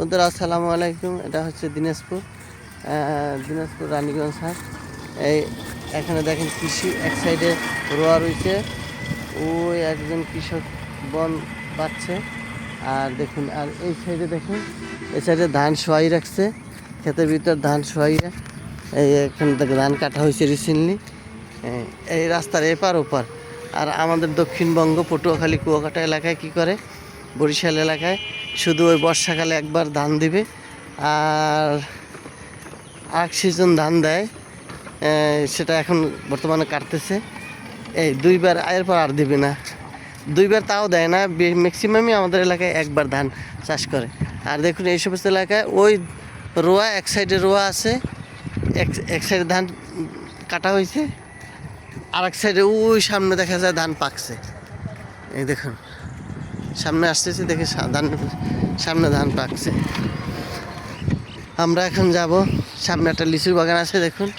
বন্ধুরা আসসালামু আলাইকুম। এটা হচ্ছে দিনাজপুর রানীগঞ্জ হাট। এই এখানে দেখেন কৃষি এক সাইডে রোয়া রয়েছে, ওই একজন কৃষক বন পাচ্ছে। আর দেখুন, আর এই সাইডে দেখুন, এই সাইডে ধান শোয়াই রাখছে, ক্ষেতের ভিতর ধান শোয়াইয়া এই এখানে থেকে ধান কাটা হয়েছে রিসেন্টলি। এই রাস্তার এপার ওপার। আর আমাদের দক্ষিণবঙ্গ পটুয়াখালী কুয়াকাটা এলাকায় কি করে, বরিশাল এলাকায় শুধু ওই বর্ষাকালে একবার ধান দিবে, আর আরেক সিজন ধান দেয়, সেটা এখন বর্তমানে কাটতেছে। এই দুইবার, এরপর আর দিবে না। দুইবার তাও দেয় না, ম্যাক্সিমামই আমাদের এলাকায় একবার ধান চাষ করে। আর দেখুন এই সমস্ত এলাকায় ওই রোয়া, এক সাইডে রোয়া আছে, এক সাইডে ধান কাটা হয়েছে, আর এক সাইডে ওই সামনে দেখা যায় ধান পাকছে। এই দেখুন সামনে আসতেছে, দেখে সামনে ধান পাকছে। আমরা এখন যাব, সামনে একটা লিচুর বাগান আছে, দেখুন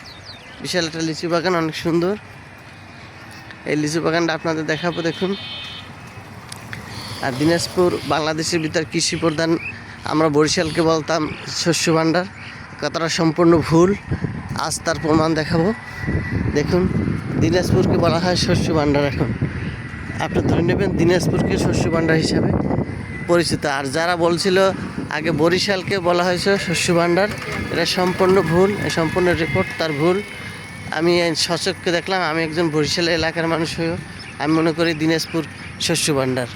বিশাল একটা লিচু বাগান, অনেক সুন্দর। এই লিচু বাগানটা আপনাদের দেখাবো, দেখুন। আর দিনাজপুর বাংলাদেশের ভিতর কৃষি প্রধান, আমরা বরিশালকে বলতাম শস্য ভাণ্ডার, কথাটা সম্পূর্ণ ভুল। আজ তার প্রমাণ দেখাবো। দেখুন দিনাজপুরকে বলা হয় শস্য ভাণ্ডার। এখন আপনি ধরে নেবেন দিনাজপুরকে শস্য ভাণ্ডার হিসাবে পরিচিত। আর যারা বলছিল আগে বরিশালকে বলা হয়েছে শস্য ভাণ্ডার, এটা সম্পূর্ণ ভুল। এই সম্পূর্ণ রিপোর্ট তার ভুল। আমি সচক্ষে দেখলাম, আমি একজন বরিশাল এলাকার মানুষ হয়েও আমি মনে করি দিনাজপুর শস্য ভাণ্ডার।